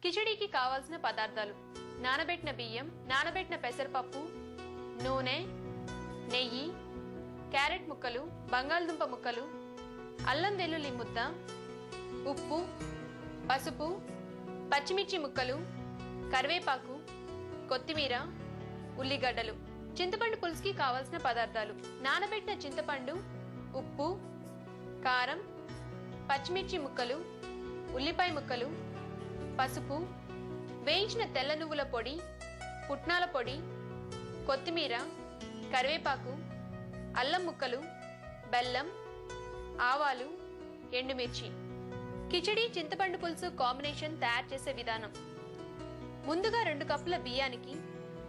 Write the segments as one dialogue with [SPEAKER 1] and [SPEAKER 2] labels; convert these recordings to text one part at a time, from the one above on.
[SPEAKER 1] కిచడీకి కావాల్సిన పదార్థాలు: నానబెట్టిన బియ్యం, నానబెట్టిన పెసరపప్పు, నూనె, నెయ్యి, క్యారెట్ ముక్కలు, బంగాళదుంప ముక్కలు, అల్లం వెల్లుల్లి ముద్ద, ఉప్పు, పసుపు, పచ్చిమిర్చి ముక్కలు, కరివేపాకు, కొత్తిమీర, ఉల్లిగడ్డలు. చింతపండు పులుసుకి కావాల్సిన పదార్థాలు: నానబెట్టిన చింతపండు, ఉప్పు, కారం, పచ్చిమిర్చి ముక్కలు, ఉల్లిపాయ ముక్కలు, పసుపు, వేయించిన తెల్ల నువ్వుల పొడి, పుట్నాల పొడి, కొత్తిమీర, కరివేపాకు, అల్లం ముక్కలు, బెల్లం, ఆవాలు, ఎండుమిర్చి. కిచడీ చింతపండు పులుసు కాంబినేషన్ తయారు చేసే విధానం: ముందుగా 2 కప్పుల బియ్యానికి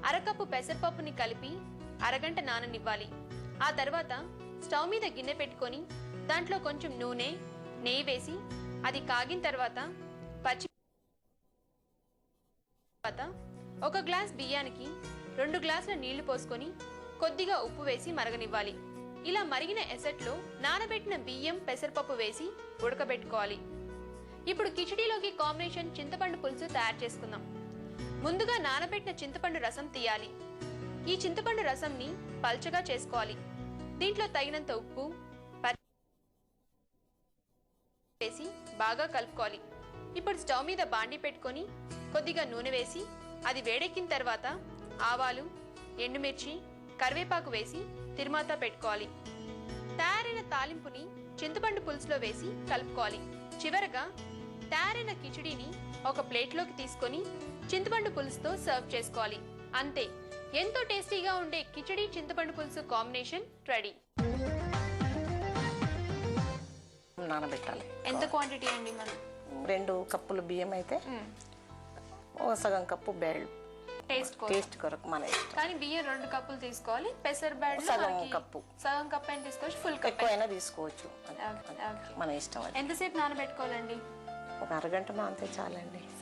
[SPEAKER 1] అరకప్పు పెసరపప్పుని కలిపి అరగంట నాననివ్వాలి. ఆ తర్వాత స్టవ్ మీద గిన్నె పెట్టుకొని దాంట్లో కొంచెం నూనె, నెయ్యి వేసి అది కాగిన తర్వాత 1 గ్లాస్ బియ్యానికి 2 గ్లాసుల నీళ్లు పోసుకొని కొద్దిగా ఉప్పు వేసి మరగనివ్వాలి. ఇలా మరిగిన ఎసట్లో నానబెట్టిన బియ్యం, పెసరపప్పు వేసి ఉడకబెట్టుకోవాలి. ఇప్పుడు కిచడీలోకి కాంబినేషన్ చింతపండు పులుసు తయారు చేసుకుందాం. ముందుగా నానబెట్టిన చింతపండు రసం తీయాలి. ఈ చింతపండు రసంని పల్చగా చేసుకోవాలి. దీంట్లో తగినంత ఉప్పు వేసి బాగా కలుపుకోవాలి. ఇప్పుడు స్టవ్ మీద బాండీ పెట్టుకొని కొద్దిగా నూనె వేసి అది వేడెక్కిన తర్వాత ఆవాలు, ఎండుమిర్చి, కరివేపాకు వేసి తిరుమాతా పెట్టుకోవాలి. తయారైన తాలింపుని చింతపండు పులుసులో వేసి కలుపుకోవాలి. చివరగా తయారైన కిచడీని ఒక ప్లేట్లోకి తీసుకొని చింతపండు పులుసుతో సర్వ్ చేసుకోవాలి. అంతే, ఎంతో టేస్టీగా ఉండే కిచడీ చింతపండు పులుసు కాంబినేషన్ రెడీ.
[SPEAKER 2] నానబెట్టాలి.
[SPEAKER 1] ఎంత క్వాంటిటీ అండి? మనం
[SPEAKER 2] 2 కప్పులు బియ్యం అయితే సగం కప్పు బేళ్ళు, టేస్ట్ కొరకు మన ఇష్టం.
[SPEAKER 1] కానీ బియ్యం 2 కప్పులు తీసుకోవాలి. పెసర్ బ్యాడ్
[SPEAKER 2] సగం కప్పు
[SPEAKER 1] అయినా తీసుకోవచ్చు, ఫుల్ కప్
[SPEAKER 2] ఎక్కువైనా తీసుకోవచ్చు, మన ఇష్టం.
[SPEAKER 1] ఎంతసేపు నానబెట్టుకోవాలండి?
[SPEAKER 2] ఒక అరగంట నానితే చాలండి.